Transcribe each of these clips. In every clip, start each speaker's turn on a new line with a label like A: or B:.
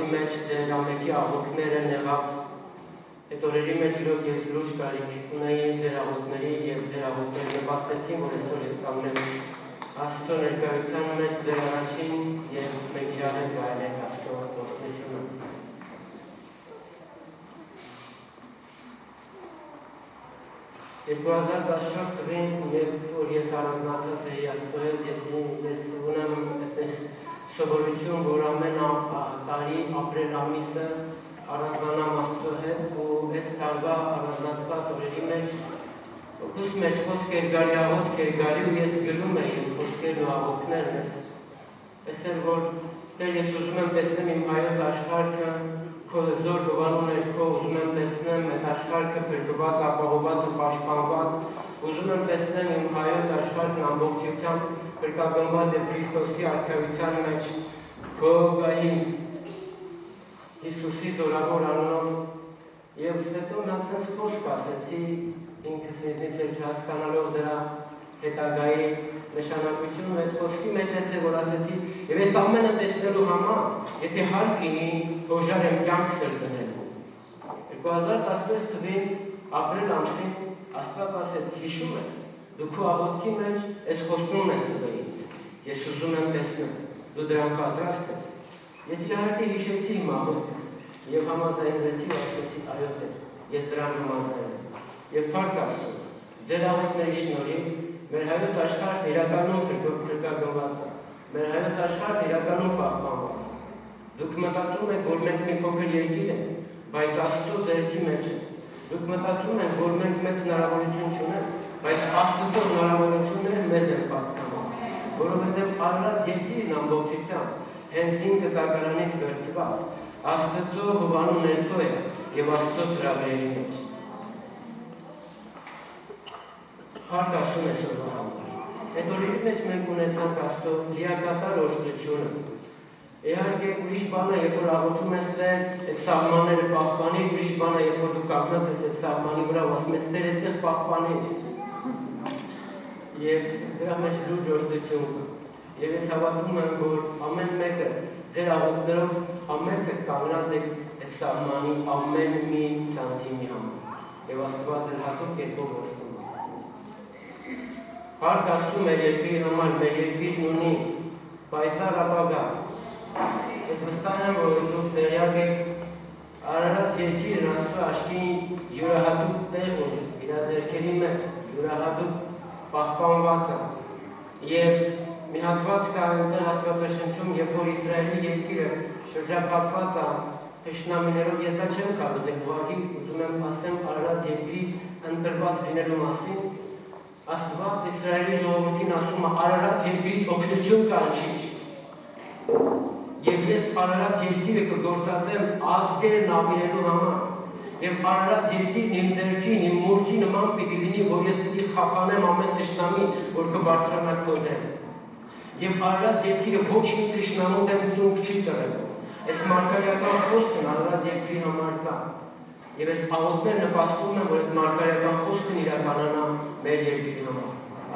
A: ամսի մեջ ձեր ամենքի աղոթները նեղավ, այդ օրերի մեջ իրոք ես լուրջ կարիք ունեի ձեր աղոթների և ձեր աղոթները նպաստեցին, որ այսօր ես կանգնեմ Աստծո ներկայության մեջ ձեր առաջին և մենք իրար հետ գայել Աստծո օրհնությունը։ 2014 թվին, երբ որ ես առանձնացած էի Աստծո հետ, ես ունեմ այսպես սովորություն, որ ամեն տարի ապրիլ ամիսը առանձնանամ Աստծո հետ ու այդ տարվա առանձնացված օրերի մեջ օգուս մեջ խոսքեր գալի, աղոթքեր գալի ու ես գլում էի խոսքերն ու աղոթքներն այսօր որ Տեր ես ուզում եմ տեսնեմ իմ հայոց աշխարհը քո հզոր հովանու ներքո ուզում եմ տեսնեմ այդ աշխարհը փրկված, ապահովված ու պաշտպանված, ուզում եմ տեսնեմ իմ հայոց աշխարհն ամբողջությամբ փրկագնված եւ Քրիստոսի արքայության մեջ քո գահին Հիսուսի զորավոր անունով եւ հետո նա ցած խոսք ասեցի ինքս ինձ էլ չհասկանալով դրա հետագայի նշանակությունը այդ խոսքի մեջ է որ ասեցի եւ այս ամենը տեսնելու համար եթե հարկ լինի հոժար եմ կյանքս էլ դնելու 2016 թվին ապրիլ ամսին Աստված ասեց հիշում ես դու քո աղոթքի մեջ այս խոստումն ես տվել ինձ ես ուզում եմ տեսնել դու դրան պատրաստ ես ես իհարկե հիշեցի իմ աղոթքս եւ համաձայնվեցի ասեցի այո Տեր ես դրան համաձայն եմ եւ փառք Աստծո ձեր աղոթքների շնորհիվ մեր հայոց աշխարհն իրականում փրկագնված է մեր հայոց աշխարհն իրականում պահպանված է դուք մտածում եք որ մենք մի փոքր երկիր ենք բայց Աստծո ձեռքի մեջ ենք դուք մտածում եք որ մենք մեծ հնարավորություն չունենք բայց Աստծո հնարավորությունները մեզ են պատկանում որովհետև Արարած երկիրն ամբողջությամբ հենց ինքը կարգարանից վերցված Աստծո հովանու ներքո է եւ Աստծո ծրագրերի մեջ Փառք Աստծուն այսօրվա համար այդ օրերի մեջ մենք ունեցանք Աստծո լիակատար օրհնությունը Իհարկե ուրիշ բան է, երբ որ աղոթում ես Տեր, այդ սահմանները պահպանի, ուրիշ բան է, երբ որ դու կանգնած ես այդ սահմանի վրա, ասում ես Տեր, այստեղ պահպանի։ Եվ դրա մեջ լուրջ օրհնություն կա։ Եվ ես հավատում եմ, որ ամեն մեկը ձեր աղոթքներով ամենքը կանգնած եք այդ սահմանի ամեն մի սանտիմի համար։ Եվ Աստված էլ հատուկ կերպով օրհնում է։ Փառք Աստծո մեր երկրի համար, մեր երկիրն ունի պայծառ ապագա։ Ես վստահ եմ, որ դուք տեղյակ եք Արարած երկիրն Աստծո աչքին յուրահատուկ տեղ ունի, իր ձեռքերի մեջ յուրահատուկ պահպանված է։ Եվ մի հատված կա այնտեղ Աստվածաշնչում, երբ որ Իսրայելի երկիրը շրջապատված է թշնամիներով, ես դա չեմ կարող ուղղակի ուզում եմ ասեմ Արարած երկրի ընտրված լինելու մասին։ Աստված Իսրայելի ժողովրդին ասում է Արարած երկրից օգնություն կանչի։ Եվ ես Արարած երկիրը կգործածեմ ազգերն ավիրելու համար եւ Արարած երկիրն իմ ձեռքին, իմ մուրճի նման պիտի լինի, որ ես պիտի խափանեմ ամեն թշնամի, որ կբարձրանա քո դեմ։ Եվ Արարած երկիրը ոչ մի թշնամու դեմ ծունկ չի ծռելու։ Այս մարգարեական խոսքն Արարած երկրի համար կա։ Եվ այս աղոթքները նպաստում են, որ այդ մարգարեական խոսքն իրականանա մեր երկրի համար։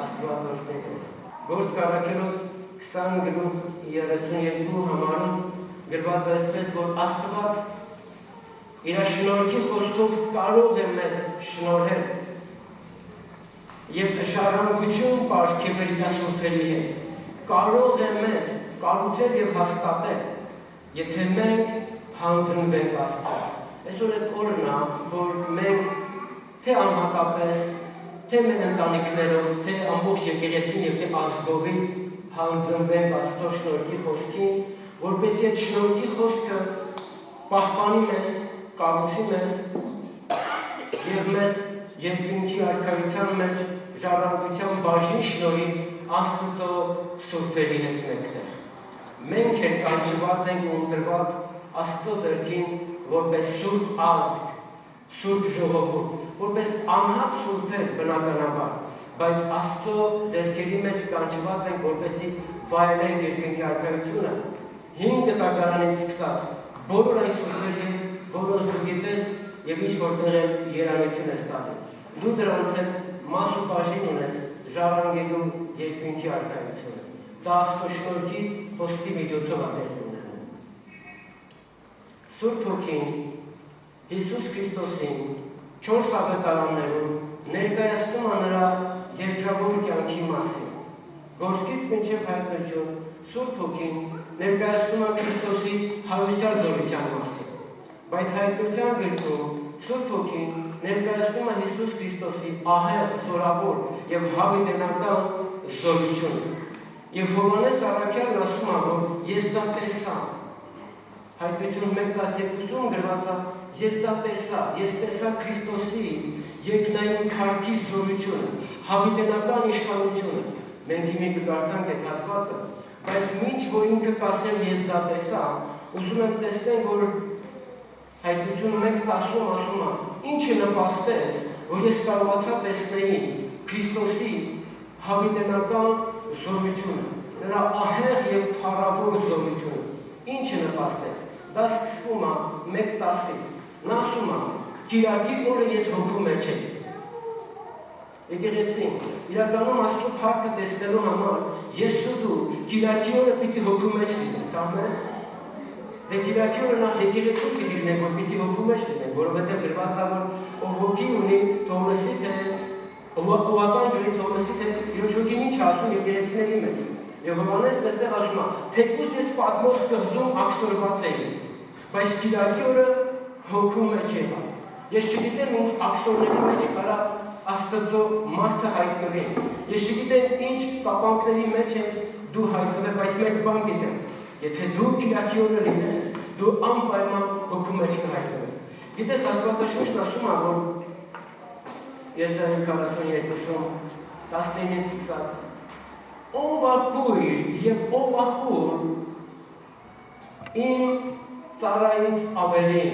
A: Աստված օրհնի ձեզ։ Գործք առաքելոց 20:32 համարում գրված այսպես, որ Աստված իր շնորհքի խոսքով կարող է մեզ շնորհել եւ շարունակություն ապարգևել իր սուրբերի հետ, կարող է մեզ կառուցել եւ հաստատել, եթե մենք հանձնվենք Աստծուն։ Այսօր այդ օրն է, որ մենք թե անհատապես, թե մեր ընտանիքներով, թե ամբողջ եկեղեցին եւ թե ազգովին հանձնվենք Աստծո շնորհքի խոսքին, որպեսզի այդ շնորհքի խոսքը պահպանի մեզ, կառուցի մեզ եւ մեզ երկնքի արքայության մեջ ժառանգության բաժին շնորհի Աստծո սուրբերի հետ մեկտեղ։ Մենք էլ կանչված ենք ու ընտրված Աստծո ձեռքին որպես սուրբ ազգ, սուրբ ժողովուրդ, որպես անհատ սուրբեր բնականաբար, բայց Աստծո ձեռքերի մեջ կանչված ենք, որպեսզի վայելենք երկնքի արքայությունը, 5 տակարանից սկսած, բոլոր այն սուրբերի, որոնց դու գիտես եւ ինչ որտեղ երանություն ես տալիս։ Դու դրանց հետ մաս ու բաժին ունես ժառանգելու երկնքի արքայությունը։ Դա Աստծո շնորհքի խոսքի միջոցով է տեղի ունենում։ Սուրբ Հոգին Հիսուս Քրիստոսին 4 ավետարաններում ներկայացնում է նրա երկրավոր կյանքի մասին։ Գործքից մինչև հայտնություն Սուրբ Հոգին ներկայացնում է Քրիստոսի հայության զորության մասին։ Բայց հայտնության գրքում Սուրբ Հոգին ներկայացնում է Հիսուս Քրիստոսի ահեղ, զորավոր եւ հավիտենական զորությունը։ Եվ Հովհաննես առաքյալն ասում է, որ ես դա տեսա։ Հայտնություն 1:12-ում գրված է. ես դա տեսա Քրիստոսի երկնային քարքի զորությունը, հավիտենական իշխանությունը։ Մենք հիմի կկարդանք այդ հատվածը, բայց մինչ որ ինքը կասել ես դա տեսա, ուզում եմ տեսնենք, որ Հայտնություն 1:10-ում ասում է. ինչը նպաստեց, որ ես կարողացա տեսնեի Քրիստոսի հավիտենական զորությունը, նրա ահեղ եւ փառավոր զորությունը։ Ինչը նպաստեց։ Դա սկսվում է 1:10-ից։ Նա ասում է. Կիրակի օրը ես հոգու մեջ եմ։ Եկեղեցին, իրականում Աստծո փառքը տեսնելու համար ես ու դու Կիրակի օրը պիտի հոգու մեջ լինենք, ամեն։ Դե Կիրակի օրը նախ եկեղեցու պիտի լինենք, որպեսզի հոգու մեջ լինենք, որովհետև գրված է, որ ով հոգի ունի, թող լսի, թե ովական ջրի թող լսի, թե Տիրոջ հոգին ինչ ասում եկեղեցիների մեջ։ Եվ Հովհաննեսն այստեղ ասում է. թեկուզ ես Պատմոս կղզում աքսորված էի, բայց Կիրակի օրը հոգու մեջ եղա։ Ես չգիտեմ ինչ աքսորների մեջ կարա Աստծո մարդը հայտնվի։ Ես չգիտեմ ինչ կապանքների մեջ ես դու հայտնվել, բայց մեկ բան գիտեմ։ Եթե դու Կիրակի օրը լինես, դու անպայման հոգու մեջ կհայտնվես։ Գիտես, Աստվածաշունչն ասում է, որ Եսայիա 42-ում 19-ից սկսած ով ակույր եւ ով ախուր իմ ծառայից ավելի,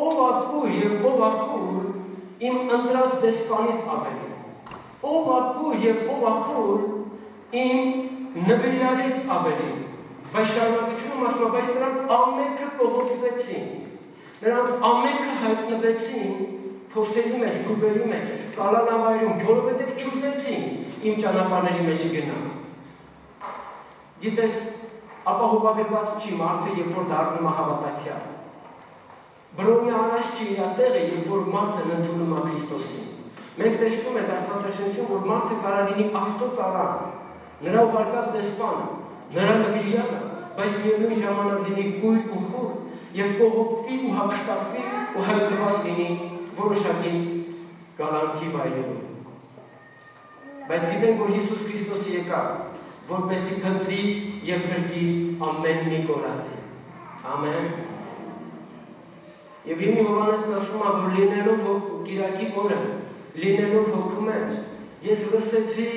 A: ով ակույր եւ ով ախուր իմ ընտրած դեսպանից ավելի, ով ակույր եւ ով ախուր իմ նվիրյալից ավելի։ Բայց շարունակությունում ասում է, բայց նրանք ամենքը կողոպտվեցին, նրանք ամենքը հայտնվեցին փոստերի մեջ, գուբերի մեջ, կալանավայրում, որովհետև չուզեցին իմ ճանապարհների մեջ գնալ։ Գիտես, ապահովագրված չի մարդը, երբ որ դառնում է հավատացյալ։ Բրոնի անաշ չի իր տեղը, երբ որ մարդն ընդունում է Քրիստոսին։ Մենք տեսնում ենք Աստվածաշնչում, որ մարդը կարող լինի Աստծո ծառան, նրա ուղարկած դեսպանը, նրա նվիրյալը, բայց միևնույն ժամանակ լինի կույր ու խուր եւ կողոպտվի ու հափշտակվի ու հայտնված լինի որոշակի գալանքի վայրերում։ Բայց գիտենք, որ Հիսուս Քրիստոսը եկավ, որպեսզի փնտրի եւ փրկի ամեն մի կորածի։ Ամեն։ Եվ հիմի Հովհաննեսն ասում է, որ լինելով Կիրակի օրը, լինելով հոգու մեջ, ես լսեցի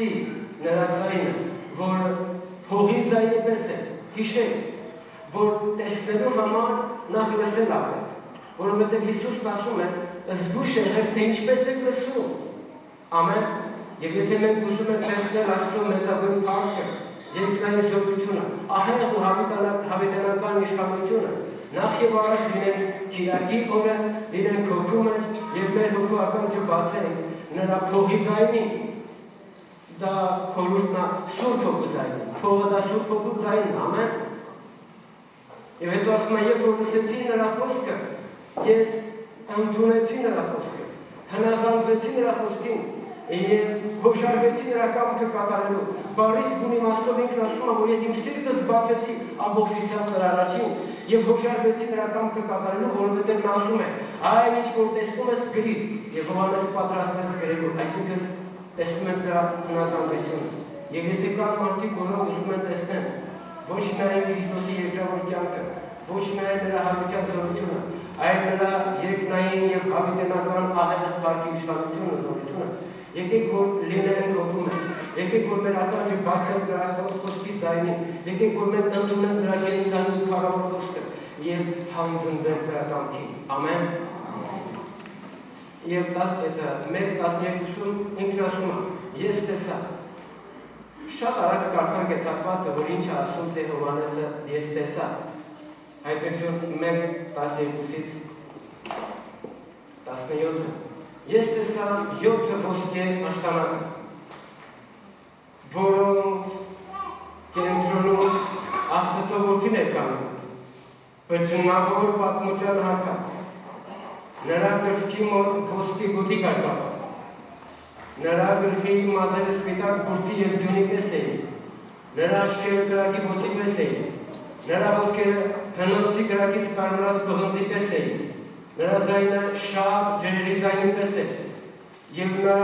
A: նրա ձայնը, որ հողի ձայնի պես է, հիշեք, որ տեսնելու համար նախ լսել ապել, որովհետև Հիսուսն ասում է, զգուշ եղեք, թե ինչպես եք լսում։ Ամեն։ Եվ եթե մենք ուզում ենք տեսնել Աստծո մեծագույն փառքը, երկնային զորությունը, ահեղ ու հավիտենական իշխանությունը, նախ եւ առաջ լինենք Կիրակի օրը, լինենք հոգու մեջ եւ մեր հոգու ականջը բացենք նրա փողի ձայնին։ Դա խորհուրդն է Սուրբ Հոգու ձայնին։ Փողը դա Սուրբ Հոգու ձայնն, ամեն։ Եվ հետո ասում է, երբ որ լսեցի նրա խոսքը, ես ընդունեցի նրա խոսքը, հնազանդվեցի նրա խոսքին եւ հոշարվեցի նրա կամքը կատարելու։ Բարիս բուն իմաստով ինքն ասում է, որ ես իմ սիրտս բացեցի ամբողջությամբ նրա առաջին եւ հոշարվեցի նրա կամքը կատարելու, որովհետեւ նա ասում է. «Այն ինչ որ տեսնում ես գրի», եւ Հովհաննես պատրաստվեց գրելու, այսինքն տեսնում ենք նրա հնազանդությունը։ Եվ եթե կան մարդիկ, որոնք ուզում են տեսնել ոչ միայն Քրիստոսի երկրավոր կյանքը, ոչ միայն նրա հավիտյան զորությունը, այլ նրա երկնային եւ հավիտենական ահեղ փառքի իշխանությունը, զորությունը, եկեք որ լինենք հոգու մեջ, եկեք որ մեր ականջը բացենք նրա խոսքի ձայնին, եկեք որ մենք ընդունենք նրա կենթանի փառավոր խոսքը եւ հանձնվենք նրա կամքին։ Ամեն։ Եվ 1:12-ում ինքն ասում է. ես տեսա։ Շատ արագ կարդանք այդ հատվածը, որ ինչ է ասում թե Հովհաննեսը ես տեսա։ Հայտնություն 1:12-ից 17-ը։ Ես տեսա 7 ոսկե աշտանակ, որոնց կենտրոնում Աստծո որդին էր կանգնած։ բջնավոր պատմության հագած, նրա գլխի մոտ ոսկի գոտի կապած, նրա գլխի մազերը սպիտակ բուրդի և ձյունի պես էին, նրա աչքերը կրակի բոցի պես էին, նրա ոտքերը հնոցի կրակից կարմրած բղնձի պես էին, նրա ձայնը շատ ջրերի ձայնի պես էր, և նա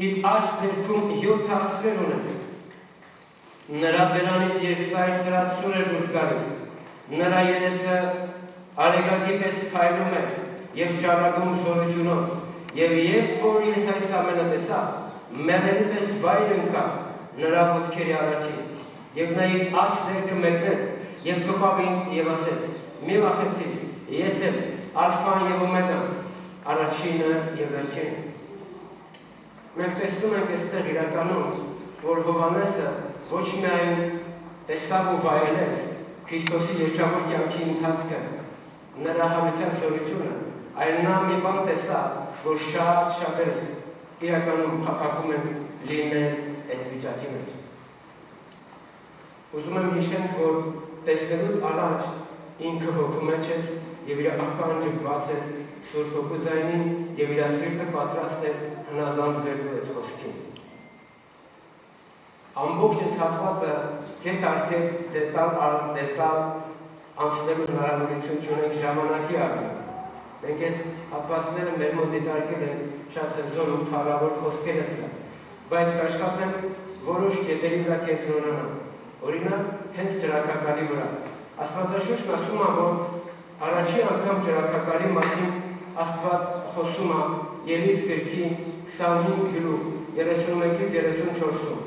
A: իր աջ ձեռքում 7 աստղեր ուներ, նրա բերանից երկսայր սրած սուր էր դուրս գալիս, նրա երեսը արեգակի պես քայլում էր և ճառագում զորությունով, և երբ որ ես այս ամենը տեսա, մեղրի պես վայր ընկա նրա ոտքերի առաջին, և նա իր աջ ձեռքը մեկնեց և կպավ ինձ և ասեց. մի վախեցիր, ես եմ ալֆան և օմեգան, առաջինը և վերջինը։ Մենք տեսնում ենք այստեղ իրականում, որ Հովհաննեսը ոչ միայն տեսավ ու վայելեց Քրիստոսի երջավոր կյանքի ընթացքը, նրա հավիտյան զորությունը, այլ նա մի բան տեսավ, որ շատերս իրականում փակակում են լինել այդ վիճակի մեջ։ Ուզում եմ հիշենք, որ տեսնելուց առաջ ինքը հոգու մեջ էր և իր ականջը բաց էր Սուրբ Հոգու ձայնին և իր սիրտը պատրաստ էր հնազանդվելու այդ խոսքին։ Ամբողջ այս հատվածը կետարկեք դետալ անցնելու հնարավորություն չունենք ժամանակի առումով։ Մենք այս հատվածները մեր մոտ դիտարկել ենք շատ հզոր ու թարավոր խոսքերս կան, բայց կաշխատեմ որոշ կետերի վրա կենտրոնանալ, օրինակ հենց ջրաքակալի վրա։ Աստվածաշունչն ասում է, որ առաջի անգամ ջրաքակալի մասին Աստված խոսում է Ելից գրքի 25 գլուխ 31-34-ում,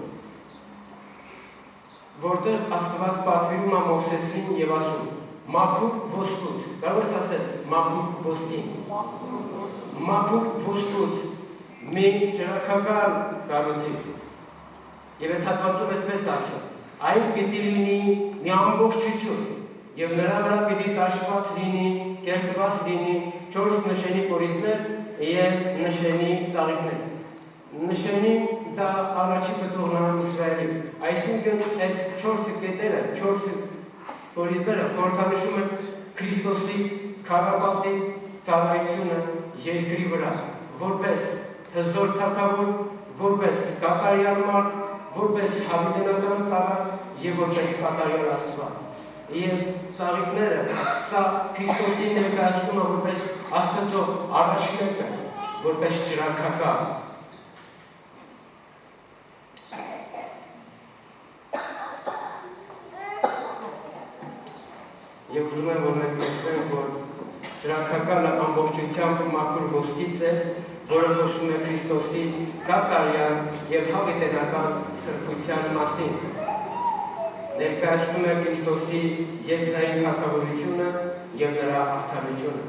A: որտեղ Աստված պատվիրում է Մովսեսին և ասում. մաքուր ոսկուց, կարող ես ասել մաքուր ոսկին, մաքուր ոսկուց մի ջրաքակալ կառուցիր, և այդ հատվածում էսպես ասում. այն պիտի լինի մի ամբողջություն, և նրա վրա պիտի տաշված լինի, կերտված լինի 4 նշանի կորիզներ և նշանի ծաղիկներ։ Նշանին դա առաջի պտուղն է Իսրայելի, այսինքն այս 4 կետերը, 4 կորիզները խորհրդանշում են Քրիստոսի քարապատի ծառայությունը երկրի վրա, որպես հզոր թագավոր, որպես կատարյալ մարդ, որպես հավիտենական ծառա և որպես կատարյալ Աստված։ Եվ ծաղիկները սա Քրիստոսի ներկայացնում է որպես Աստծո առաջնեկը, որպես ջրաքակալ։ Եվ ուզում եմ, որ մենք տեսնենք, որ ջրաքակալը ամբողջությամբ մաքուր ոսկից է, որը խոսում է Քրիստոսի կատարյալ և հավիտենական սրբության մասին։ Ներկայացնում է Քրիստոսի երկնային թագավորությունը և նրա արդարությունը։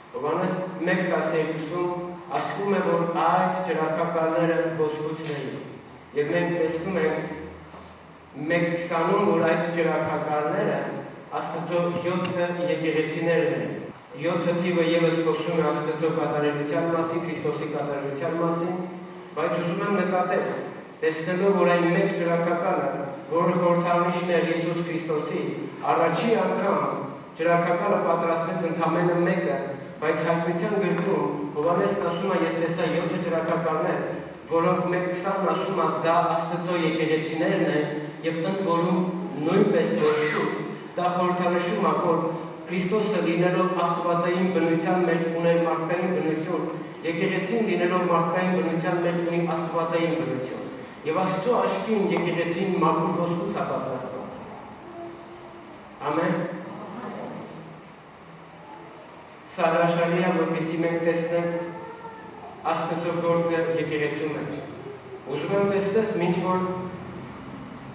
A: Հովհաննես 1:12-ում ասվում է, որ այդ ջրաքակալները ոսկուց էին, և մենք տեսնում ենք 1:20-ում, որ այդ ջրաքակալները Աստծո 7 եկեղեցիներն են։ 7 թիվը ևս խոսում է Աստծո կատարելության մասին, Քրիստոսի կատարելության մասին, բայց ուզում եմ նկատես, տեսնելով, որ այն մեկ ջրաքակալը, որը խորհրդանիշն է Հիսուս Քրիստոսի, առաջի անգամ ջրաքակալը պատրաստվեց ընդամենը մեկը, բայց Հայտնության գրքում Հովհաննեսն ասում է, ես տեսա 7 ջրաքակալներ, որոնք 1:20-ն ասում է, դա Աստծո եկեղեցիներն են և ընդ որում նույնպես ոսկուց, դա խորհրդանշում է, որ Քրիստոսը լինելով աստվածային բնության մեջ ուներ մարդկային բնություն, եկեղեցին լինելով մարդկային բնության մեջ ունի աստվածային բնություն, և Աստծո աչքին եկեղեցին մաքուր ոսկուց է պատրաստված։ Ամեն։ Սա հրաշալի է, որպեսզի մենք տեսնենք Աստծո գործը եկեղեցու մեջ։ Ուզում եմ տեսնես, մինչ որ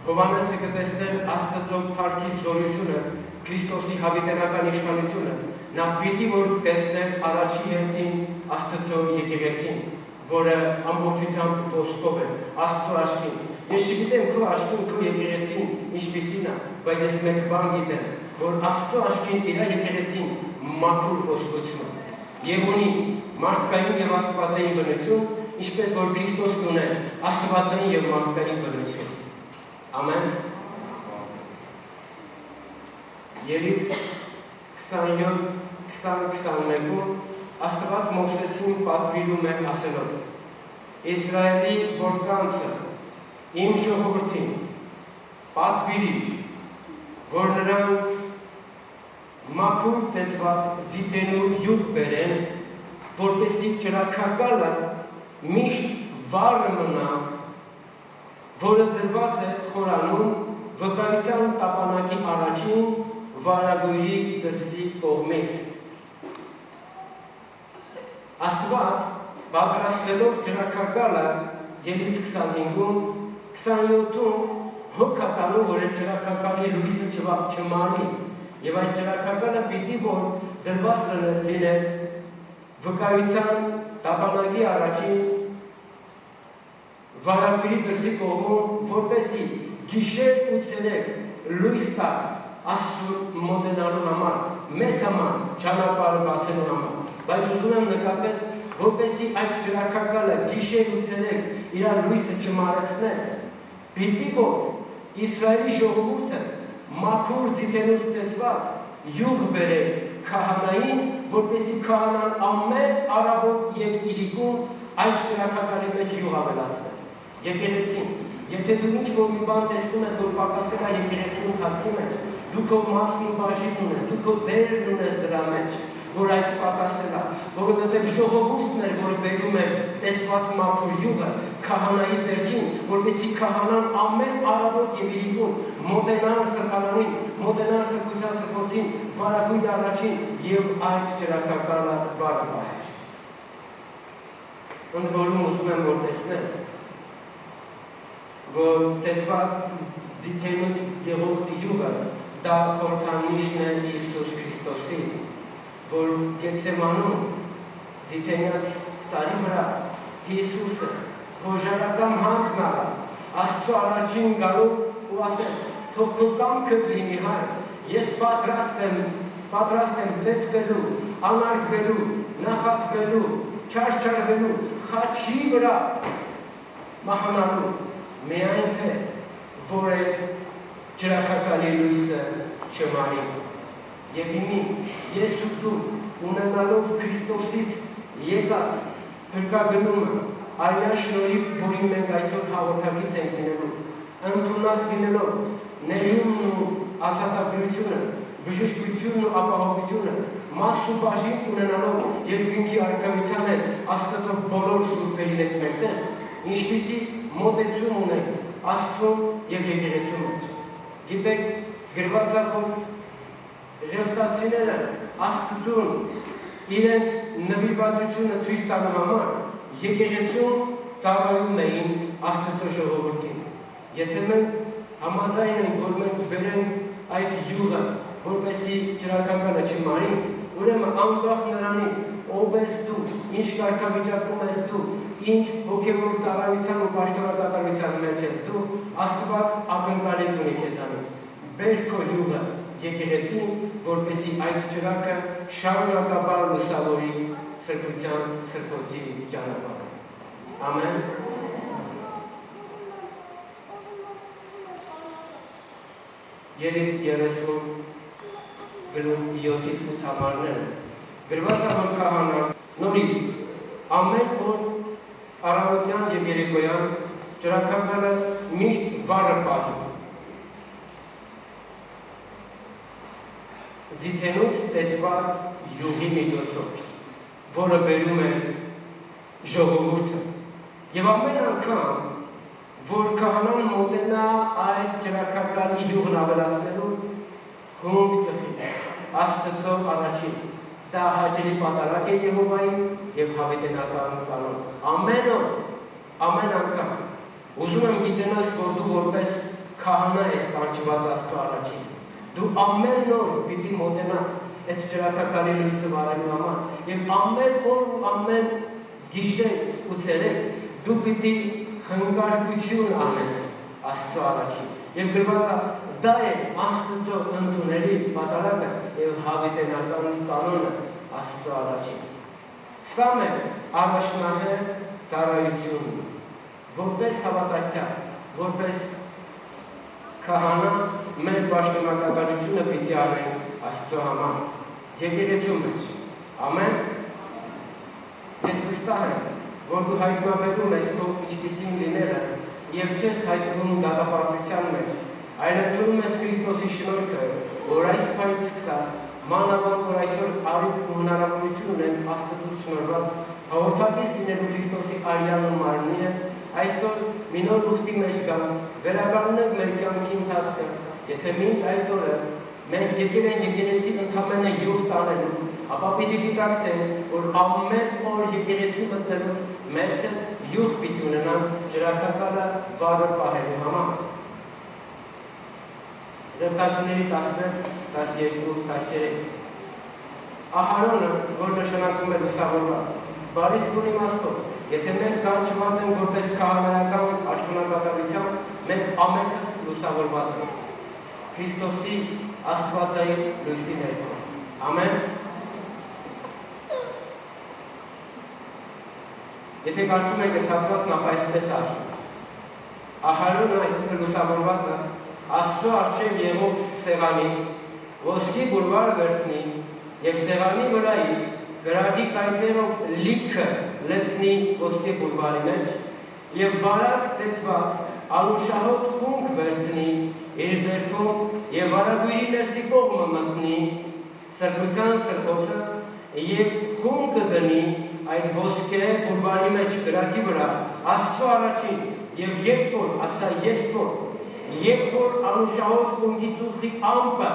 A: Հովհաննեսը կտեսներ Աստծո փառքի զորությունը, Քրիստոսի հավիտենական իշխանությունը, նա պիտի որ տեսներ առաջի հերթին Աստծո եկեղեցին, որը ամբողջությամբ ոսկով է, Աստծո աչքին։ Ես չգիտեմ քո աչքին, քո եկեղեցին ինչպիսին է, բայց ես մեկ բան գիտեմ, որ Աստծո աչքին իր եկեղեցին մաքուր ոսկոցն է, և ունի մարդկային և աստվածային բնություն, ինչպես որ Քրիստոսն ուներ աստվածային և մարդկային բնություն։ Ամեն։ Երից 27-20-21-ում Աստված Մովսեսին պատվիրում է ասելով. Իսրայելի որդկանցը իմ ժողովրդին պատվիրիր, որ նրանք մաքուր ծեծված զիթենու յուղ բերեն, որպեսզի ճրագակալը միշտ վառը մնա, որը դրված է խորանում վկայության տապանակի առաջին վարագույրի դրսի կողմից։ Աստված պատրաստելով ճրագակալը Երից 25-ում, 27-ում հոգատանում, որ այդ ճրագակալի լույսը չմարի, եւ այդ ճրագակալը պիտի որ դրված լիներ վկայության տապանակի առաջին վարագույրի դրսի կողմում, որպեսզի գիշեր ու ցերեկ լույս տա Աստծուն մոտենալու համար, մեզ համար ճանապարհը բացելու համար։ Բայց ուզում եմ նկատես, որպեսզի այդ ճրագակալը գիշեր ու ցերեկ իր լույսը չմարեցնե, պիտի որ Իսրայելի ժողովուրդը մաքուր ձիթենուց ծեծված յուղ բերեր քահանային, որպեսզի քահանան ամեն առավոտ եւ իրիկում այդ ճրագակալի մեջ յուղ ավելացներ։ Եկեղեցին, եթե դու ինչ-որ մի բան տեսնում ես, որ պակասել է եկեղեցու ընթացքի մեջ, դու քո մասն ու բաժինն ունես, դու քո դերն ունես դրա մեջ, որ այդ պակասել է, որովհետև ժողովուրդն էր, որը բերում էր ծեծված մաքուր յուղը քահանայի ձեռքին, որպեսզի քահանան ամեն առավոտ եւ իրիկում մոտենան սրբանանին, մոտենան սրբության սրբոցին, վարագույրի առաջին եւ այդ ճրագակալը վառը պահեր։ Ընդ որում ուզում եմ որ տեսնես, որ ծեծված ձիթենուց եղող յուղը դա խորհրդանիշն է Հիսուս Քրիստոսի, որ Գեթսեմանում ձիթենյաց սարի վրա Հիսուսը հոժարական հանձն առավ, Աստծո առաջին գալով ու ասել, թող քո կամքդ լինի Հայր, ես պատրաստ եմ ծեծվելու, անարգվելու, նախատվելու, չարչարվելու, խաչի վրա մահանալու, միայն թե որ այդ ճրագակալի լույսը չմարի։ Եվ հիմի ես ու դու ունենալով Քրիստոսից եկած փրկագնումը, արյան շնորհիվ, որին մենք այսօր հաղորդակից ենք լինելու, ընդունած լինելով ներումն ու ազատագրությունը, բժշկությունն ու ապահովությունը, մաս ու բաժին ունենալով երկինքի արքայության հետ Աստծո բոլոր սուրբերի հետ մեկտեղ, ինչպիսի մոտեցում ունենք Աստծուն եւ եկեղեցու մեջ։ Գիտեք, գրված է, որ Ռեֆտացիները Աստծուն իրենց նվիրվածությունը ցույց տալու համար եկեղեցուն ծառայում էին Աստծո ժողովրդին։ Եթե մենք համաձայն ենք, որ մենք բերենք այդ յուղը, որպեսզի ճրագակալը չմարի, ուրեմն անկախ նրանից ով ես դու, ինչ կարգավիճակում ես դու, ինչ հոգևոր ծառայության ու պաշտոնակատարության մեջ ես դու, Աստված ակնկալի ունի քեզանից։ Բեր քո յուղը եկեղեցին, որպեսզի այդ ճրագը շարունակաբար լուսավորի սրբության սրբոցի ճանապարհը։ Ամեն։ Երից 30 գլուխ 7-ից 8 համարները գրված է, որ քահանան նորից ամեն օր առավոտյան եւ երեկոյան ճրագակալը միշտ վառը պահի։ Ձիթենուց ծեծված յուղի միջոցով, որը բերում էր ժողովուրդը։ Եվ ամեն անգամ, որ քահանան մոտենա այդ ճրագակալի յուղն ավելացնելու, հունք ծխի Աստծո առաջին։ Դա հաճելի պատարակ է Եհովային եւ հավիտենական կանոն։ Ամեն օր, ամեն անգամ ուզում եմ գիտենաս, որ դու որպես քահանա ես կանչված Աստծո առաջին։ Դու ամեն օր պիտի մոտենաս այդ ճրագակալի լույսը վառելու համար եւ ամեն օր ու ամեն գիշեր ու ցերեկ դու պիտի խնկարկություն անես Աստծո առաջին։ Եվ գրված է դա է Աստծո ընդունելի պատարակը եւ հավիտենական կանոնը Աստծո առաջին։ Սա է առաջնահերթ ծառայությունը, որպես հավատացյալ, որպես քահանա մեր պաշտոնակատարությունը պիտի անենք Աստծո համար։ Եկեղեցու մեջ։ Ամեն։ Ես վստահ եմ, որ դու հայտնաբերում ես քո ինչպիսին լինելը և չես հայտնվում դատապարտության մեջ, այլ ընդունում ես Քրիստոսի շնորհքը, որ այս փայլից սկսած, մանավանդ որ այսօր առիթ ու հնարավորություն ունեն Աստծուց շնորհված հաղորդակից լինելու Քրիստոսի արյան ու մարմինը, այսօր մի նոր ուխտի մեջ գան, վերականգնենք մեր կյանքի ընթացքը, եթե մինչ այդ օրը մենք եկել ենք եկեղեցի ընդամենը յուղ տանելու, ապա պիտի դիտակցենք, որ ամեն օր եկեղեցի մտնելուց մեզ յուղ պիտի ունենանք ջրակակալը վառը պահելու համար։ Ռևտացիների 16, 12, 13 Ահարոնը, որ նշանակում է լուսավորված, բարիս բուն իմաստով, եթե մենք կանչված ենք որպես քահանայական պաշտոնակատարության, մենք ամենքս լուսավորված ենք Քրիստոսի Աստվածային լույսի ներքո։ Ամեն։ Եթե կարդում եք այդ հատվածն, ապա այսպես ասում. Ահարոնը այսպես լուսավորվածը Աստծո առջև եղող սեղանից ոսկի բուրվարը վերցնի և սեղանի վրայից գրագի կայծերով լիքը լցնի ոսկի բուրվարի մեջ և բարակ ծեծված անուշահոտ խունկ վերցնի իր ձեռքում և վարագույրի ներսի կողմը մտնի սրբության սրբոցը և խունկը դնի այդ ոսկե բուրվարի մեջ գրագի վրա Աստծո առաջին և երբ որ անուշահոտ խունկի ծուխի ամպը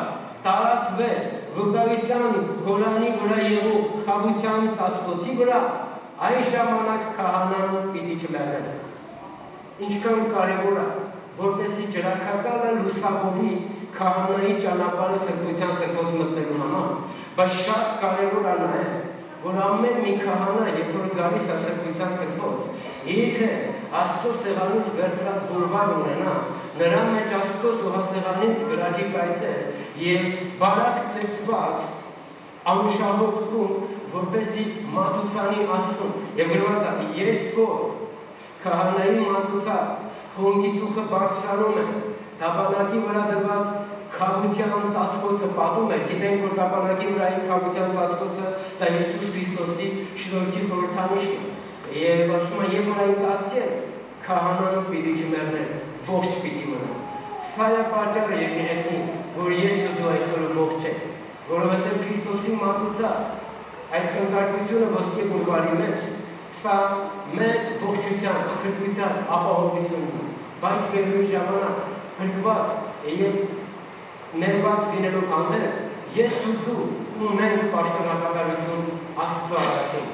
A: տարածվեր վկայության խորանի վրա եղող խաբության ծածկոցի վրա, այն ժամանակ քահանան պիտի չմեռներ։ Ինչքան կարևոր է, որպեսզի ջրակակալը լուսավորի քահանայի ճանապարհը սրբության սրբոց մտնելու համար, բայց շատ կարևոր է նաև, որ ամեն մի քահանա, երբ որ գալիս է սրբության սրբոց, իր Աստծո սեղանից վերցրած բուրվար ունենա, նրա մեջ Աստծո զոհասեղանից գրագի կայծեր և բարակ ծեծված անուշահոտ խունկ, որպեսզի մատուցանի Աստծուն, և գրված է, երբ որ քահանայի մատուցած խունկի ծուխը բարձրանում է, տապանակի վրա դրված քավության ծածկոցը պատում է, գիտենք, որ տապանակի վրայի քավության ծածկոցը դա Հիսուս Քրիստոսի շնորհքի խորհրդանիշն է, և ասում է, երբ որ այն ծածկել, քահանան պիտի չմեռներ, ողջ պիտի մնա։ Սա է պատճառը եկեղեցին, որ ես ու դու այսօր ողջ ենք, որովհետև Քրիստոսի մատուցած այդ խնկարկությունը ոսկե բուրվարի մեջ, սա մեր ողջության, փրկության ապահովությունն է, բայց միևնույն ժամանակ փրկված և ներված լինելով հանդերձ, ես ու դու ունենք պաշտոնակատարություն Աստծո առաջին։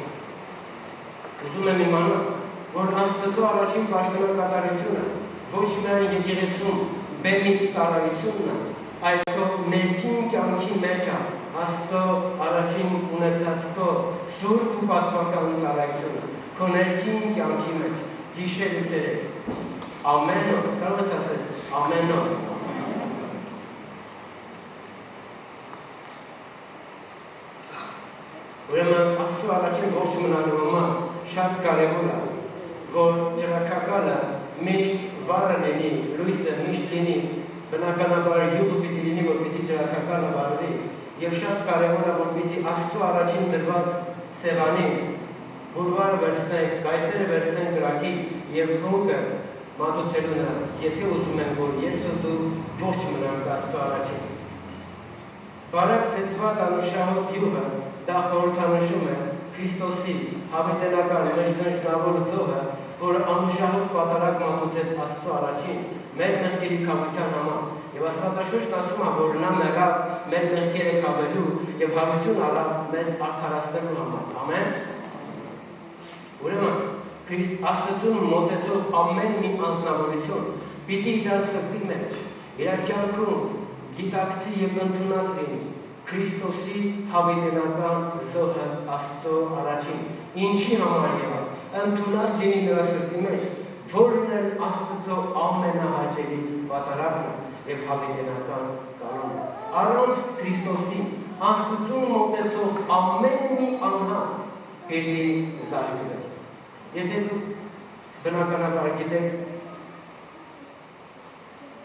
A: Ուզում եմ իմանալ, որ Աստծո առաջին պաշտոնակատարությունը ոչ միայն եկեղեցում բեմից ծառայությունն է, այլ քո ներքին կյանքի մեջ է Աստծո առաջին ունեցած քո սուրբ ու պատվական ծառայությունը, քո ներքին կյանքի մեջ, գիշեր ու ցերեկ, ամեն օր, կարող ես ասես, ամեն օր։ Ուրեմն Աստծո առաջին ողջ մնալու համար շատ կարևոր է, որ ջրակակալը միշտ վառը լինի, լույսը միշտ լինի, բնականաբար յուղը պիտի լինի, որպեսզի ջրակակալը վառվի, և շատ կարևոր է, որպեսզի Աստծո առաջին դրված սեղանից բուրվարը վերցնենք, կայծերը վերցնենք գրակի և խունկը մատուցելու նրան, եթե ուզում են, որ ես ու դու ողջ մնանք Աստծո առաջին։ Բարակ ծեծված անուշահոտ յուղը դա խորհրդանշում է Քրիստոսի հավիտենական մեջդժնավոր զոհը, որ անուշահոտ կատարակ մատուցեց Աստծո առաջին մեր մեղքերի քավության համար, և Աստվածաշունչն ասում է, որ նա մեռավ մեր մեղքերը քավելու և հարություն առավ մեզ արդարացնելու համար։ Ամեն։ Ուրեմն Աստծուն մոտեցող ամեն մի անձնավորություն պիտի իր սրտի մեջ, իր կյանքում գիտակցի և ընդունած լինի Քրիստոսի հավիտենական զոհը Աստծո առաջին, ինչի համար եղավ, ընդունած լինի նրա սրտի մեջ, որն էլ Աստծո ամենահաճելի պատարագն և հավիտենական կանոնը։ Առանց Քրիստոսի Աստծուն մոտեցող ամեն մի անհատ պիտի զարկվեր։ Եթե դու բնականաբար գիտեք,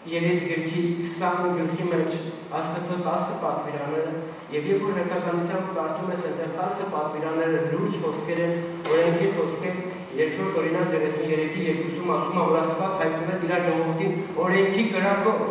A: Երես գրքի 20 գլխի մեջ Աստծո 10 պատվիրանները եւ երբ որ հերթականությամբ կարդում ես այնտեղ 10 պատվիրանները լուրջ խոսքեր են, օրենքի խոսքեր, երկրորդ օրինակ 33-ի 2-ում ասում է, որ Աստված հայտնվեց իր ժողովրդին օրենքի կրակով։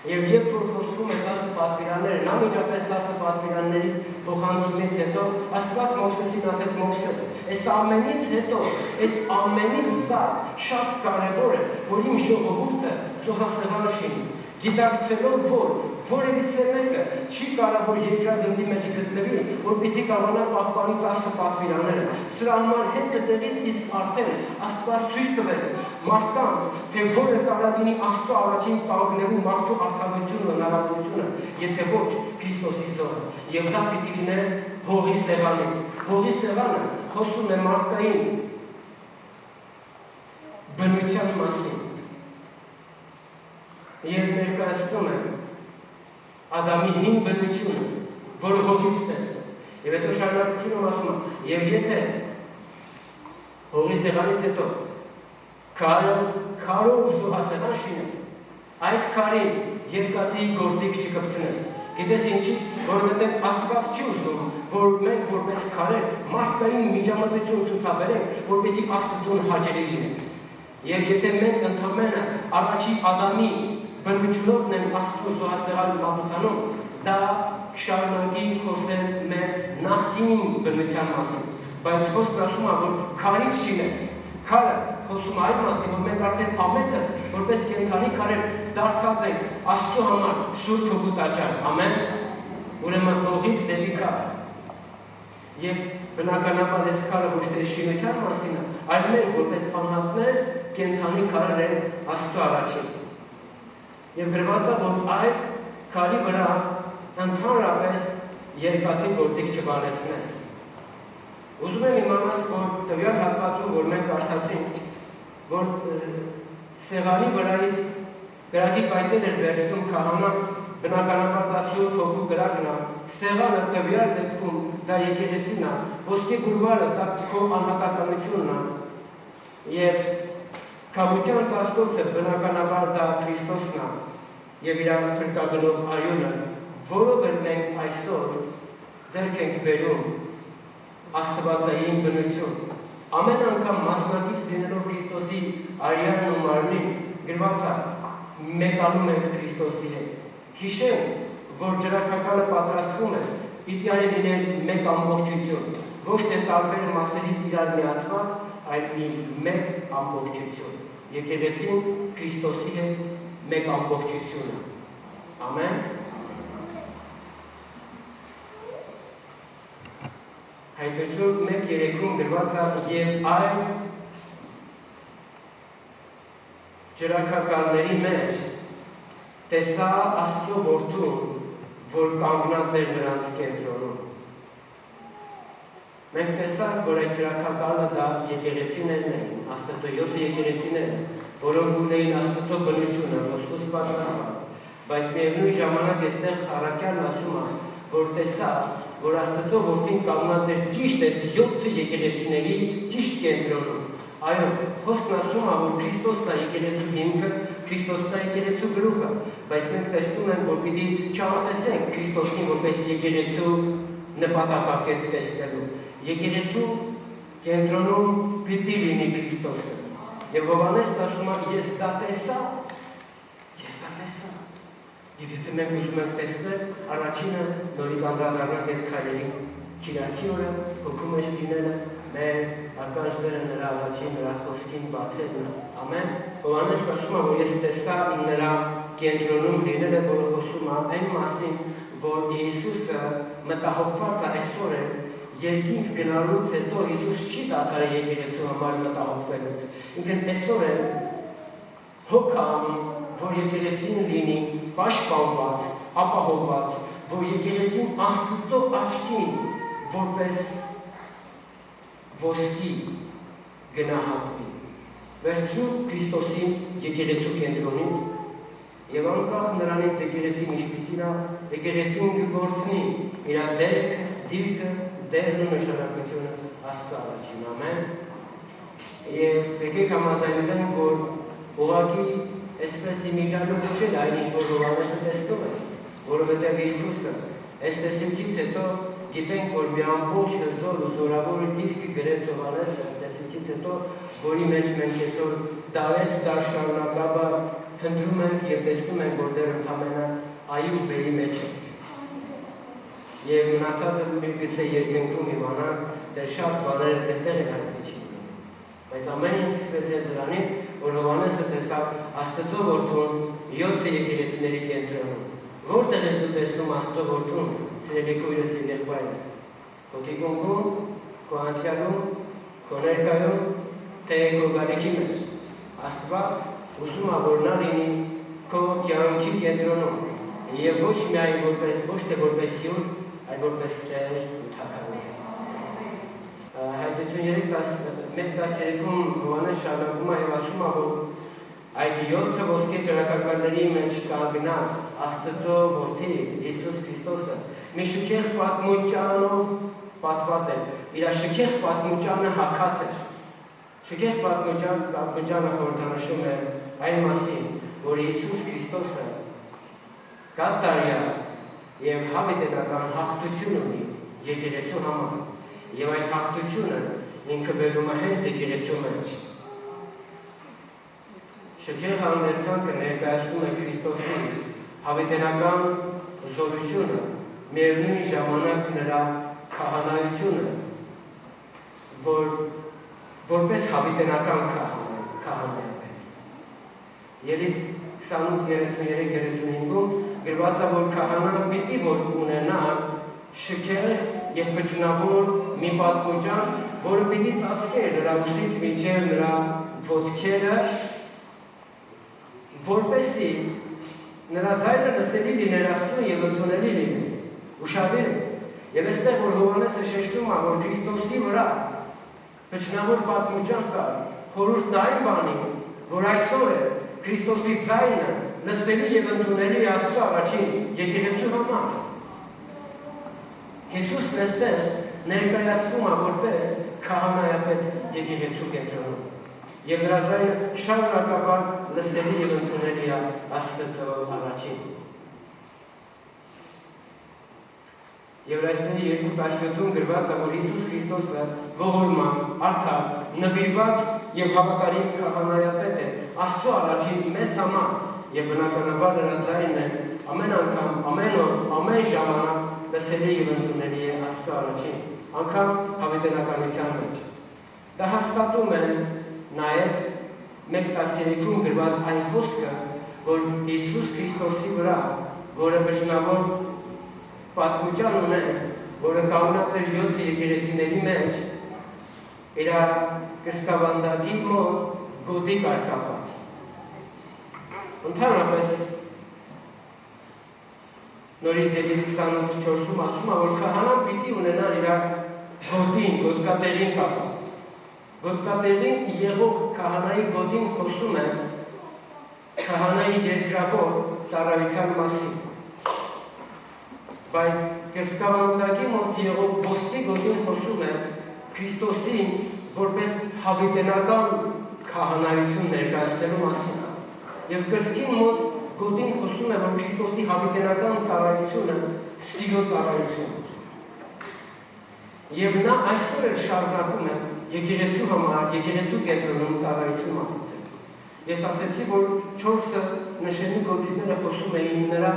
A: Եվ երբ որ խոսվում է 10 պատվիրանները, անմիջապես 10 պատվիրանների փոխանցումից հետո Աստված Մովսեսին ասեց. Մովսես, այս ամենից հետո, այս ամենից սա շատ կարևոր է, որ իմ ժողովուրդը զոհասեղան շինի, գիտակցելով, որ որևիցե մեկը չի կարող երկրագնդի մեջ գտնվի, որպեսզի կարողանա պահպանի 10 պատվիրանները։ Սրա համար հենց այդտեղից իսկ արդեն Աստված ցույց տվեց մարդկանց, թե որը կարող լինի Աստծո առաջին կանգնելու մարդու արդարությունը, հնարավորությունը, եթե ոչ Քրիստոսի զոհը։ Եվ դա պիտի լիներ հողի սեղանից։ Հողի սեղանը խոսում է մարդկային բնության մասին։ Եվ ներկայացնում է Ադամի հին բնությունը, որը հողից ստեղծվեց։ Եվ հետո շարունակությունում ասում է, եւ եթե հողի սեղանից հետո քարով զոհասեղան շինես, այդ քարին երկաթի գործիք չկպցնես։ Գիտես ինչի, որովհետև Աստված չի ուզում, որ մենք որպես քարեր մարդկային միջամտություն ցուցաբերենք, որպեսզի Աստծուն հաճելի լինենք։ Եվ եթե մենք ընդամենը առաջի Ադամի բնությունով ենք Աստծո զոհասեղանի մատուցանում, դա շարունակի խոսել մեր նախկին բնության մասին։ Բայց խոսքն ասում է, որ քարից շինես։ Քարը խոսում է այդ մասին, որ մենք արդեն ամենքս որպես կենդանի քարեր դարձած ենք Աստծո համար սուրբ հոգու տաճար։ Ամեն։ Ուրեմն հողից դեպի քար։ Եվ բնականաբար այս քարը ոչ թե շինության մասին է, այլ մենք որպես անհատներ կենդանի քարեր ենք Աստծո առաջին։ Եվ գրված է, որ այդ քարի վրա ընդհանրապես երկաթի գործիք չբանեցնես։ Ուզում եմ իմանաս, որ տվյալ հատվածում, որ մենք կարդացինք, որ սեղանի վրայից գրակի կայծեր էր վերցնում քահանան, բնականաբար դա Սուրբ Հոգու գրակն է, սեղանը տվյալ դեպքում դա եկեղեցին է, ոսկե գուլվարը դա քո անհատականությունն է, եւ քավության ծածկոցը բնականաբար դա Քրիստոսն է եւ իր փրկագնով արյունը, որով մենք այսօր ձեռք ենք բերում աստվածային բնություն։ Ամեն անգամ մասնակից լինելով Քրիստոսի արյանն ու մարմնին, գրված է մեկանում ենք Քրիստոսի հետ։ Հիշենք, որ ջրաքակալը պատրաստվում է, պիտի այն լիներ մեկ ամբողջություն, ոչ թե տարբեր մասերից իրար միացված, այլ մեկ ամբողջություն։ Եկեղեցին Քրիստոսի հետ մեկ ամբողջությունը։ Ամեն։ Հայտնություն 1:3-ում գրված է եւ այն ջրաքակալների մեջ տեսա Աստծո որդուն, որ կանգնած էր նրանց կենտրոնում։ Մենք տեսանք, որ այդ ջրաքակալը դա եկեղեցիներն էին, Աստծո 7 եկեղեցիները, որոնք ունեին Աստծո բնությունը, ոսկուց պատրաստված, բայց միևնույն ժամանակ այստեղ առաքյալն ասում է, որ տեսա, որ Աստծո որդին կանգնած էր ճիշտ այդ 7 եկեղեցիների ճիշտ կենտրոնում։ Այո, խոսքն ասում է, որ Քրիստոսն է եկեղեցու հիմքը, Քրիստոսն է եկեղեցու գլուխը, բայց մենք տեսնում ենք, որ պիտի չհամատեսենք Քրիստոսին որպես եկեղեցու նպատակակետ տեսնելու։ Եկեղեցու կենտրոնում պիտի լինի Քրիստոսը։ Եվ Հովհաննեսն ասում է, ես դա տեսա։ Եվ եթե մենք ուզում ենք տեսնել, առաջինը նորից անդրադառնանք այդ քայլերի Կիրակի օրը, հոգու մեջ լինելը, մեր ականջները նրա առաջին նրա խոսքին բացելն է։ Ամեն։ Հովհաննեսն ասում է, որ ես տեսա նրա կենտրոնում լինելը, որը խոսում է այն մասին, որ Հիսուսը մտահոգված է այսօր է, երկինք գնալուց հետո Հիսուս չի դադարել եկեղեցու համար մտահոգվելուց։ Ինքն այսօր է հոգ անում, որ եկեղեցին լինի պաշտպանված, ապահովված, որ եկեղեցին Աստծո աչքին որպես ոսկի գնահատվի։ Վերցնում Քրիստոսին եկեղեցու կենտրոնից եւ անկախ նրանից եկեղեցին ինչպիսին է, եկեղեցին կգործնի իր դիրքը, դերն ու նշանակությունը Աստծո առաջին։ Ամեն։ Եվ եկեք համաձայնվենք, որ ուղղակի այսպես իմիջալուց չէր այն ինչ որ Հովհաննեսը տեսնում էր, որովհետև Հիսուսը այս տեսիքից հետո գիտենք, որ մի ամբողջ հզոր ու զորավոր գիրք գրեց Հովհաննեսը տեսիքից հետո, որի մեջ մենք այսօր դարեց դար շարունակաբար փնտրում ենք եւ տեսնում ենք, որ դեռ ընդամենը այու բերի մեջ ենք։ Եվ մնացածը միգուցե երկնքում իմանանք, դեռ շատ բաներ այդտեղ են հայտնի չի։ Բայց ամեն ինչ սկսվեց դրանից, որ Հովհաննեսը տեսավ Աստծո որդուն 7 եկեղեցիների կենտրոնում։ Որտեղ ես դու տեսնում Աստծո որդուն, սիրելի քույրս եւ եղբայրս։ Քո թիկունքում, քո անցյալում, քո ներկայում, թե քո գալիքի մեջ։ Աստված ուզում է որ նա լինի քո կյանքի կենտրոնում եւ ոչ միայն որպես հյուր, այլ որպես Տեր ու Թագավոր։ Հայտություն 1:13-ում Հովհաննես շարունակում է եւ ասում է, որ այդ 7 ոսկե ճրագակալների մեջ կանգնած Աստծո որդի Հիսուս Քրիստոսը մի շքեղ պատմուճանով պատված է, իր շքեղ պատմուճանը հագած էր։ Շքեղ պատմուճանը խորհրդանշում է այն մասին, որ Հիսուս Քրիստոսը կատարյալ եւ հավիտենական հաղթություն ունի եկեղեցու համար, եւ այդ հաղթությունը ինքը բերում է հենց եկեղեցու մեջ։ Շքեղ հանդերձանքը ներկայացնում է Քրիստոսի հավիտենական զորությունը, միևնույն ժամանակ նրա քահանայությունը, որպես հավիտենական քահանա է։ Ելից 28:33-35-ում գրված է, որ քահանան պիտի որ ունենա շքեղ եւ բջնավոր մի պատմուճան, որը պիտի ծածկեր նրա ուսից մինչև նրա ոտքերը, որպեսզի նրա ձայնը լսելի լիներ Աստծուն եւ ընդունելի լիներ։ Ուշադիր եք։ Եվ այստեղ որ Հովհաննեսը շեշտում է, որ Քրիստոսի վրա բջնավոր պատմուճան կա, խորհուրդն այն բանի, որ այսօր է Քրիստոսի ձայնը լսելի եւ ընդունելի Աստծո առաջին եկեղեցու համար։ Հիսուսն այստեղ ներկայացվում է որպես քահանայապետ եկեղեցու կենտրոնում։ Եվ նրա ձայնը շարունակաբար լսելի եւ ընդունելի է Աստծո առաջին։ Եվրայեցիների 2:17-ում գրված է, որ Հիսուս Քրիստոսը ողորմած, արդար, նվիրված եւ հավատարիմ քահանայապետ է Աստծո առաջին մեզ համար, եւ բնականաբար նրա ձայնը ամեն անգամ, ամեն օր, ամեն ժամանակ լսելի եւ ընդունելի է Աստծո առաջին, անգամ հավիտենականության մեջ։ Դա հաստատում է նաեւ 1:13-ում գրված այն խոսքը, որ Հիսուս Քրիստոսի վրա, որը բժշկավոր պատմուճան ուներ, որը կանգնած էր 7 եկեղեցիների մեջ, իր կրծքավանդակի մոտ գոտի կար կապած։ Ընդհանրապես նորից Ելից 28:4-ում ասում է, որ քահանան պիտի ունենան իր գոտին, գոտկատեղին կապած։ Գոտկատեղին եղող քահանայի գոտին խոսում է քահանայի երկրավոր ծառայության մասին։ Բայց կրծքավանդակի մոտ եղող ոսկի գոտին խոսում է Քրիստոսին որպես հավիտենական քահանայություն ներկայացնելու մասին։ Եվ կրծքին մոտ գոտին խոսում է, որ Քրիստոսի հավիտենական ծառայությունը սիրո ծառայություն։ Եվ նա այսօր էլ շարունակում է եկեղեցու համար, եկեղեցու կենտրոնում ծառայություն մատուցել։ Ես ասեցի, որ 4 նշանի գոտիները խոսում էին նրա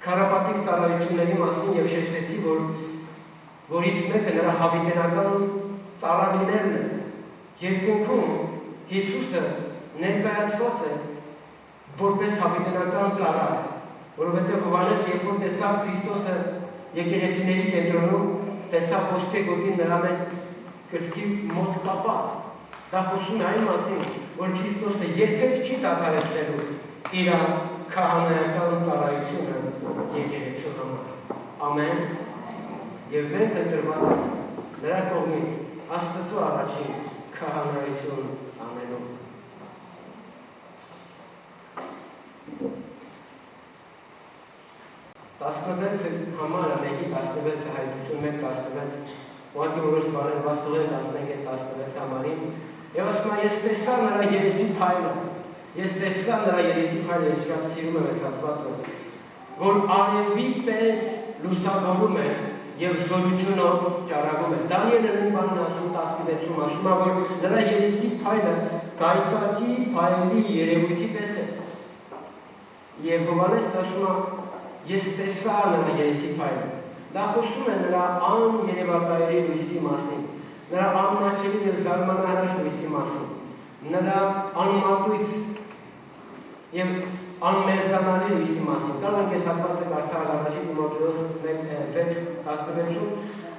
A: քարապատիկ ծառայությունների մասին եւ շեշտեցի, որից մեկը նրա հավիտենական ծառայություններն են։ Երկնքում Հիսուսը ներկայացված է որպես հավիտենական ծառայ, որովհետեւ Հովհաննես երբ որ տեսավ Քրիստոսը եկեղեցիների կենտրոնում, տեսավ ոսկե գոտին նրա մեջ կրծքի մոտ կապած։ Դա խոսում է այն մասին, որ Քրիստոսը երբեք չի դադարեցնելու իր քահանայական ծառայությունը եկեղեցու համար։ Ամեն։ Եվ մենք ընտրված նրա կողմից Աստծո առաջին քահանայություն անելով։ Տասնվեցը համարը, մեկի 16-ը հայտություն, 1:16, ուղղակի որոշ բաներ վաստուղեն 15 այդ 16 համարին, եւ ասում է, ես տեսա նրա երեսի փայլը, Ես տեսա նրա երեսի փայլը, ես շատ սիրում եմ այս հատվածը, որ արևի պես լուսավորում է և զորությունով ճարակում է։ Դանիելը նույն բանն ասում 16-ում, ասում է, որ նրա երեսի փայլը կայծակի փայլի երևույթի պես է։ Եվ Հովհաննեսն ասում է, ես տեսա նրա երեսի փայլը։ Դա խոսում է նրա աներևակայելի լույսի մասին, նրա անմաչելի և զարմանահրաշ լույսի մասին, նրա անմատույց և անմերձանալի լույսի մասին։ Կարող ենք այս հատվածը կարդալ առաջի Տիմոթեոս 6:16-ում,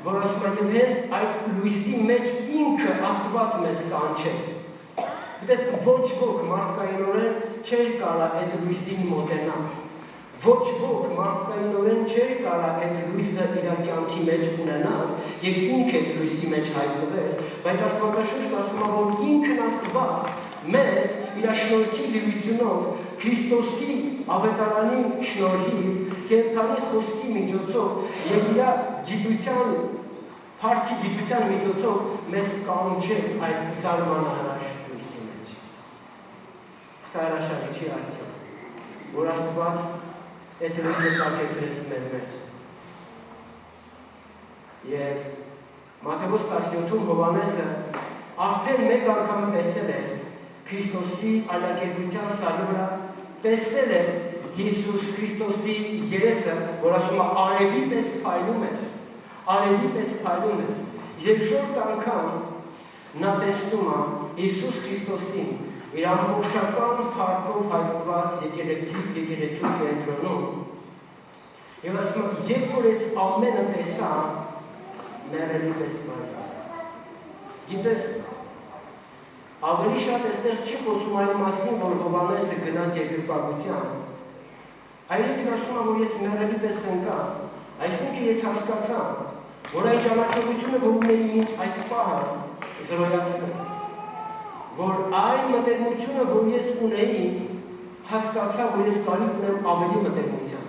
A: որ ասում է, և հենց այդ լույսի մեջ ինքը Աստված մեզ կանչեց։ Գիտես, ոչ ոք մարդկայինորեն չէր կարող այդ լույսին մոտենալ։ Ոչ ոք մարդկայինորեն չէր կարող այդ լույսը իր կյանքի մեջ ունենալ և ինքը այդ լույսի մեջ հայտնվել, բայց Աստվածաշունչն ասում է, որ ինքն Աստված մեզ իր շնորհքի դիվիզիոնով Քրիստոսի ավետարանի շնորհիվ կենդանի խոսքի միջոցով և իր գիտության փառքի գիտության միջոցով մեզ կանչեց այդ զարմանահրաշ լույսի մեջ։ Սա հրաշալի չի արդյոք, որ Աստված այդ լույսը ծագեցրեց մեր մեջ։ Եվ Մատթեոս 17-ում Հովհաննեսը արդեն մեկ անգամ տեսել էր Քրիստոսի այլակերպության սարյուրը, տեսել էր Հիսուս Քրիստոսի երեսը, որ ասում է արևի պես փայլում էր, արևի պես փայլում էր։ Երկրորդ անգամ նա տեսնում է Հիսուս Քրիստոսին իր ամբողջական փառքով հայտնված եկեղեցու կենտրոնում։ Եվ ասում է, երբ որ ես ամենը տեսա, մեռելի պես վայր։ Գիտես, ավելի շատ այստեղ չի խոսում այն մասին, որ Հովհաննեսը գնաց երկրպագության, այլ ինքն ասում է, որ ես մեռելի պես ընկա, այսինքն ես հասկացա, որ այն ճանաչողությունը, որ ունեի մինչ այս պահը, զրոյացվեց, որ այն մտերմությունը, որ ես ունեի, հասկացա, որ ես կարիք ունեմ ավելի մտերմության։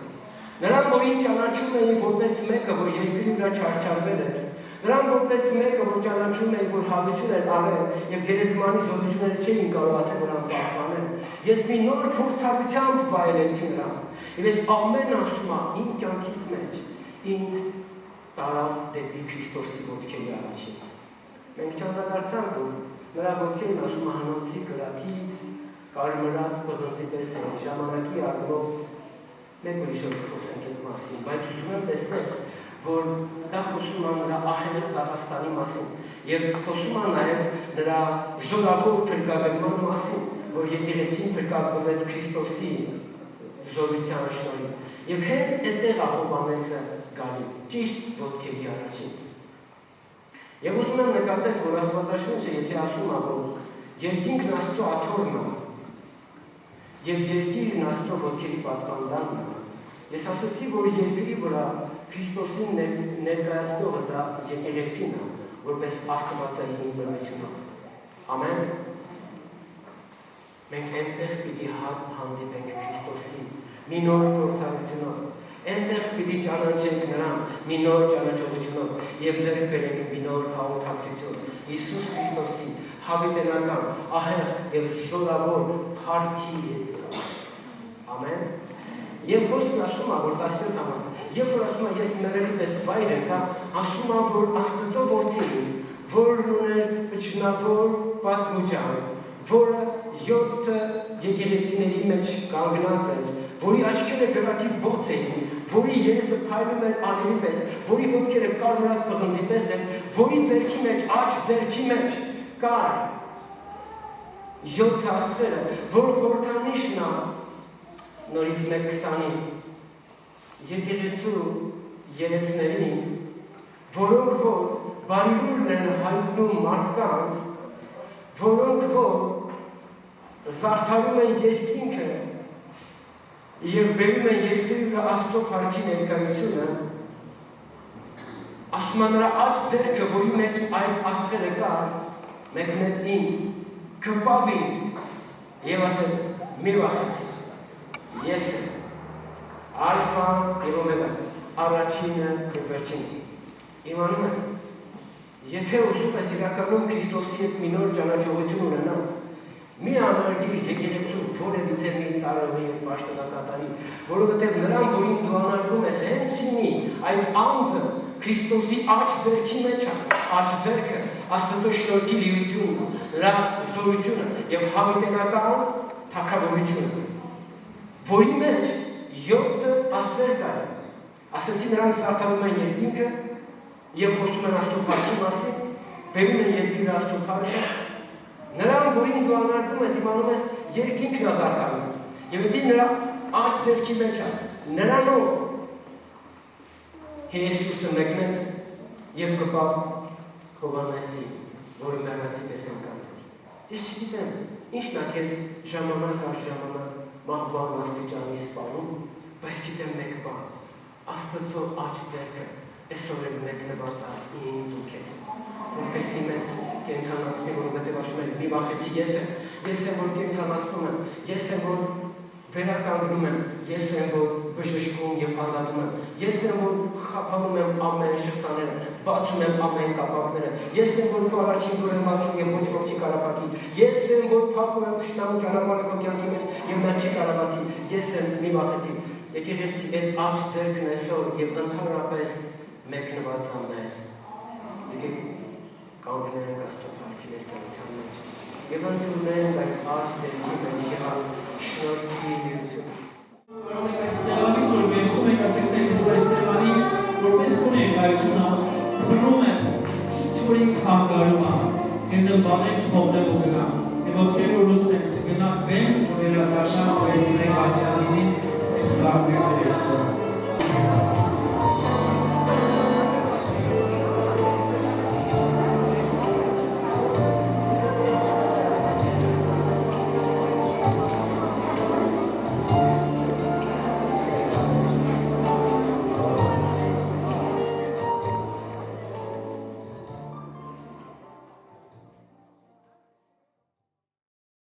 A: Նրան, որին ճանաչում էի որպես մեկը, որ երկրի վրա չարչարվել էր, նրան որպես մեկը, որ ճանաչում էի, որ հավություն էր արել և գերեզմանի զորությունները չէին կարողացել նրան պահպանել, ես մի նոր փորձառությամբ վայելեցի նրան, և ես ամեն ասում եմ իմ կյանքիս մեջ ինձ տարավ դեպի Քրիստոսի ոտքերի առաջին։ Մենք չանդրադարձանք, որ նրա ոտքերն ասում է հնոցի կրակից, կարմրած պղնձի պես են, ժամանակի առումով մեկ ուրիշով խոսենք այդ մասին, բայց ուզում եմ տեսնել, որ դա խոսում է նրա ահեղ դատաստանի մասին և խոսում է նաև նրա զորավոր փրկագնման մասին, որ եկեղեցին փրկագնվեց Քրիստոսի զորության շնորհիվ։ Եվ հենց այդտեղ է Հովհաննեսը գալի, ճիշտ ոտքերի առաջին։ Եվ ուզում եմ նկատես, որ Աստվածաշունչը, եթե ասում է, որ երկինքն Աստծո աթոռն է, և երկիրն Աստծո ոտքերի պատվանդանն է, ես ասացի, որ երկրի վրա Քրիստոսին ներկայացնողը դա եկեղեցին է, որպես աստվածային բնությունով։ Ամեն։ Մենք այնտեղ պիտի հանդիպենք Քրիստոսին մի նոր փորձառությունով, այնտեղ պիտի ճանաչենք նրան մի նոր ճանաչողությունով և ձեռք բերենք մի նոր հաղորդակցություն Հիսուս Քրիստոսի հավիտենական, ահեղ և զորավոր փառքի հետ։ Ամեն։ Եվ խոսքն ասում է, որ 17 համար, երբ որ ասում է, ես մեռելի պես վայր եկա, ասում է, որ Աստծո որդին, որն ուներ փչնավոր պատմուճան, որը 7 եկեղեցիների մեջ կանգնած էր, որի աչքերը գրակի բոց էին, որի երեսը փայլում էր արևի պես, որի ոտքերը կարմրած պղնձի պես էր, որի ձեռքի մեջ, աջ ձեռքի մեջ կար 7 աստղերը, որ խորհրդանիշն է նորից 1:20-ին եկեղեցու երեցներին, որոնք որ բարիուրն են հայտնում մարդկանց, որոնք որ զարդարում են երկինքը և բերում են երկրի վրա Աստծո փառքի ներկայությունը, ասում է նրա աջ ձեռքը, որի մեջ այդ աստղերը կար, մեկնեց ինձ, կպավ ինձ և ասեց, մի վախեցիր, ես եմ ալֆան և օմեգան, առաջինը և վերջինը։ Իմանում ես, եթե ուզում ես իրականում Քրիստոսի հետ մի նոր ճանաչողություն ունենաս, Մի անարգիր եկեղեցու որևիցե մի ծառայողի եւ պաշտոնակատարի, որովհետեւ նրան, որին դու անարգում ես, հենց ինի այդ անձը Քրիստոսի աջ ձեռքի մեջ է, աջ ձեռքը Աստծո շնորհքի լիությունն է, նրա զորությունը եւ հավիտենական թագավորությունը, որի մեջ 7 աստղեր կան։ Ասեցի նրանք զարդարում են երկինքը եւ խոսում են Աստծո փառքի մասին, բերում են երկինքը Աստծո փառքը։ Նրան, որին դու անարգում ես, իմանում ես, երկինքն է զարդարում։ Եվ դա նրա աջ ձեռքի մեջ է։ Նրանով Հիսուսը մեկնեց եւ կպավ Հովհաննեսի, որը մեռածի պես ընկած էր։ Ես չգիտեմ, ինչն է քեզ ժամանակ առ ժամանակ մահվան աստիճանի սպանում, բայց գիտեմ մեկ բան, Աստծո աջ ձեռքը այսօր էլ մեկնված է ինձ ու քեզ, որպեսզի մեզ կենթանացնի, որովհետև ասում են մի վախեցի ես եմ, որ կենթանացնում եմ, ես եմ, որ վերականգնում եմ, ես եմ, որ բժշկում եւ ազատում եմ, ես եմ, որ խափանում եմ ամեն շղթաները, բացում եմ ամեն կապակները, ես եմ, որ քո առաջին դուռը բացում եւ ոչ ոք չի կարապակի, ես եմ, որ փակում եմ թշնամու ճանապարհը քո կյանքի մեջ եւ նա չի կարողացի, ես եմ, մի վախեցի։ Եկեղեցի այդ աջ ձեռքն այսօր եւ ընդհանրապես մեկնված է մեզ։ Եկեք կանգնենք Աստծո փառքի ներկայության մեջ եւ ընդունենք այդ աջ ձեռքի մեջ եղած շնորհքի լիությունը։
B: Կարող եք այս սեղանից որ վերցնում եք, ասեք թե ես այս սեղանի որպես կոնեկայությունը փռում եմ, ինչ որ ինձ խանգարում է, քեզ բաներ թողնեմ ու գնամ։ Եվ ովքեր որ ուզում եք գնալ բեմ, վերադառնալ, վերցնեք աջանինին, սպառնեք ձեր